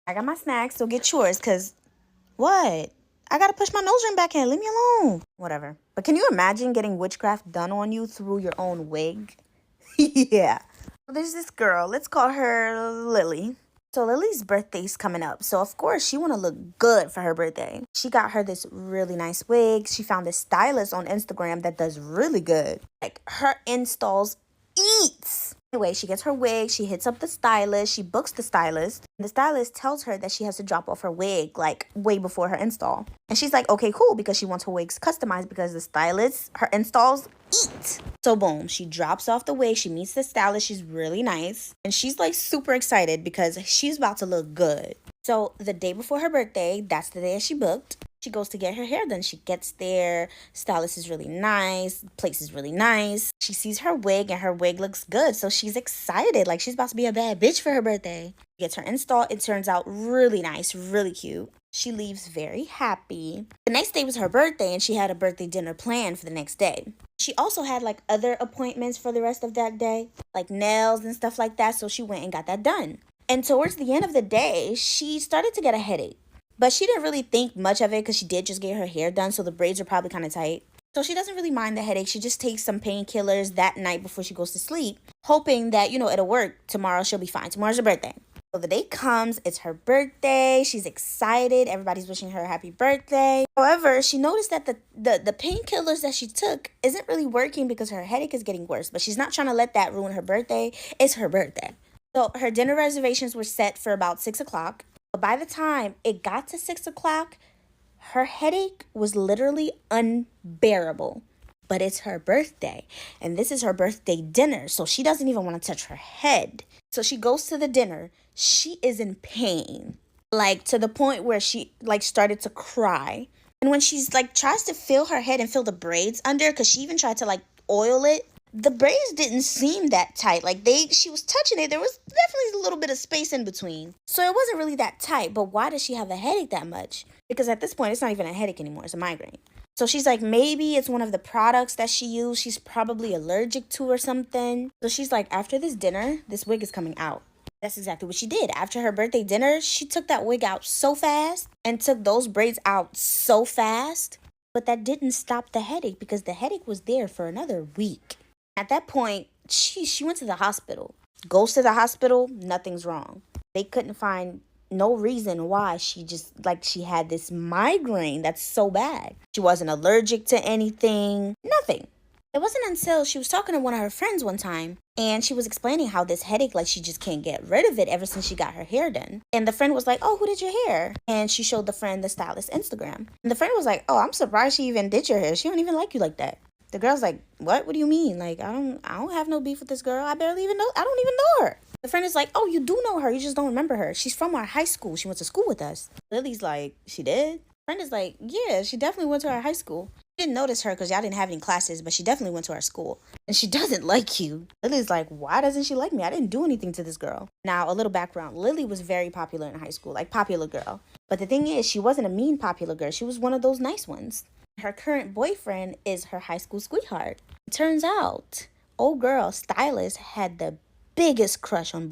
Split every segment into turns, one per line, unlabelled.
I got my snacks, so get yours, because what? I gotta push my nose ring back in. Leave me alone. Whatever. But can you imagine getting witchcraft done on you through your own wig? Yeah. So there's this girl. Let's call her Lily. So Lily's birthday's coming up. So of course she want to look good for her birthday. She got her this really nice wig. She found this stylist on Instagram that does really good. Like her installs eats. Anyway, she gets her wig, she hits up the stylist, she books the stylist. And the stylist tells her that she has to drop off her wig like way before her install. And she's like, okay, cool, because she wants her wigs customized because the stylist, her installs eat. So boom, she drops off the wig, she meets the stylist, she's really nice. And she's like super excited because she's about to look good. So the day before her birthday, that's the day that she booked. She goes to get her hair done. She gets there. Stylist is really nice. Place is really nice. She sees her wig and her wig looks good. So she's excited. Like she's about to be a bad bitch for her birthday. She gets her install. It turns out really nice, really cute. She leaves very happy. The next day was her birthday and she had a birthday dinner planned for the next day. She also had like other appointments for the rest of that day, like nails and stuff like that. So she went and got that done. And towards the end of the day, she started to get a headache. But she didn't really think much of it because she did just get her hair done, so the braids are probably kind of tight. So she doesn't really mind the headache. She just takes some painkillers that night before she goes to sleep, hoping that, it'll work. Tomorrow she'll be fine. Tomorrow's her birthday. So the day comes, it's her birthday. She's excited. Everybody's wishing her a happy birthday. However, she noticed that the painkillers that she took isn't really working because her headache is getting worse. But she's not trying to let that ruin her birthday. It's her birthday. So her dinner reservations were set for about 6 o'clock. But by the time it got to 6 o'clock, her headache was literally unbearable. But it's her birthday, and this is her birthday dinner, so she doesn't even want to touch her head. So she goes to the dinner. She is in pain, like to the point where she like started to cry. And when she's like tries to feel her head and feel the braids under, because she even tried to like oil it, the braids didn't seem that tight. Like she was touching it. There was definitely a little bit of space in between. So it wasn't really that tight. But why does she have a headache that much? Because at this point, it's not even a headache anymore. It's a migraine. So she's like, maybe it's one of the products that she used. She's probably allergic to or something. So she's like, after this dinner, this wig is coming out. That's exactly what she did. After her birthday dinner, she took that wig out so fast and took those braids out so fast. But that didn't stop the headache because the headache was there for another week. At that point, she went to the hospital. Goes to the hospital, nothing's wrong. They couldn't find no reason why she had this migraine that's so bad. She wasn't allergic to anything, nothing. It wasn't until she was talking to one of her friends one time and she was explaining how this headache, like she just can't get rid of it ever since she got her hair done. And the friend was like, oh, who did your hair? And she showed the friend the stylist Instagram. And the friend was like, oh, I'm surprised she even did your hair. She don't even like you like that. The girl's like, what? What do you mean? Like, I don't have no beef with this girl. I don't even know her. The friend is like, oh, you do know her. You just don't remember her. She's from our high school. She went to school with us. Lily's like, she did? Friend is like, yeah, she definitely went to our high school. I didn't notice her because y'all didn't have any classes, but she definitely went to our school. And she doesn't like you. Lily's like, why doesn't she like me? I didn't do anything to this girl. Now, a little background. Lily was very popular in high school, like popular girl. But the thing is, she wasn't a mean popular girl. She was one of those nice ones. Her current boyfriend is her high school sweetheart. It turns out, old girl, stylist, had the biggest crush on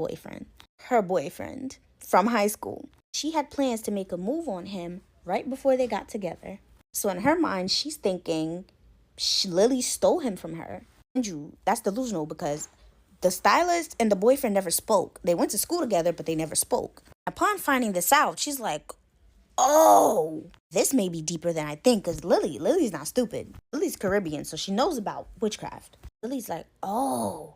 her boyfriend from high school. She had plans to make a move on him right before they got together. So in her mind, she's thinking Lily stole him from her. And that's delusional because the stylist and the boyfriend never spoke. They went to school together, but they never spoke. Upon finding this out, she's like, oh, this may be deeper than I think because Lily's not stupid. Lily's Caribbean, so she knows about witchcraft. Lily's like, oh,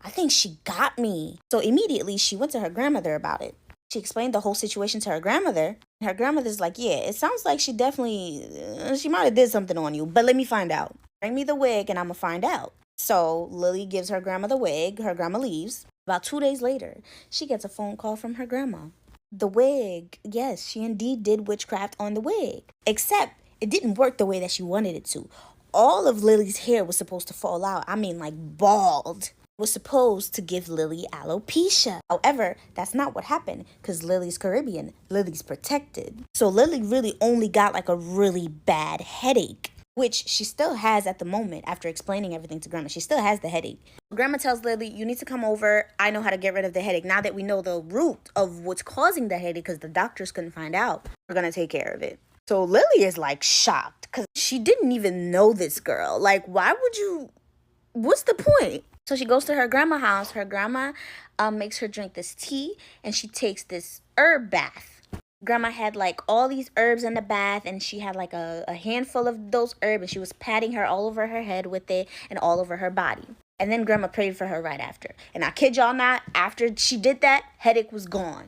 I think she got me. So immediately she went to her grandmother about it. She explained the whole situation to her grandmother. Her grandmother's like, yeah, it sounds like she might have did something on you, but let me find out. Bring me the wig and I'm going to find out. So Lily gives her grandma the wig. Her grandma leaves. About 2 days later, she gets a phone call from her grandma. The wig, yes, she indeed did witchcraft on the wig. Except it didn't work the way that she wanted it to. All of Lily's hair was supposed to fall out. I mean, like bald. Was supposed to give Lily alopecia. However, that's not what happened because Lily's Caribbean. Lily's protected. So Lily really only got like a really bad headache. which she still has at the moment after explaining everything to Grandma. She still has the headache. Grandma tells Lily, you need to come over. I know how to get rid of the headache. Now that we know the root of what's causing the headache, because the doctors couldn't find out, we're going to take care of it. So Lily is like shocked because she didn't even know this girl. Like, why would you? What's the point? So she goes to her grandma's house. Her grandma makes her drink this tea, and she takes this herb bath. Grandma had like all these herbs in the bath, and she had like a handful of those herbs, and she was patting her all over her head with it and all over her body. And then Grandma prayed for her right after. And I kid y'all not, after she did that, headache was gone.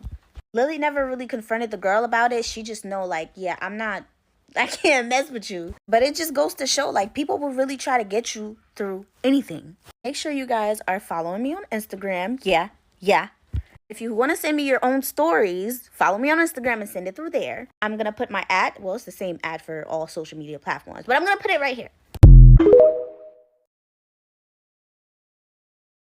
Lily never really confronted the girl about it. She just know like, yeah, I can't mess with you. But it just goes to show like people will really try to get you through anything. Make sure you guys are following me on Instagram. Yeah. If you want to send me your own stories, follow me on Instagram and send it through there. I'm going to put my ad. Well, it's the same ad for all social media platforms, but I'm going to put it right here.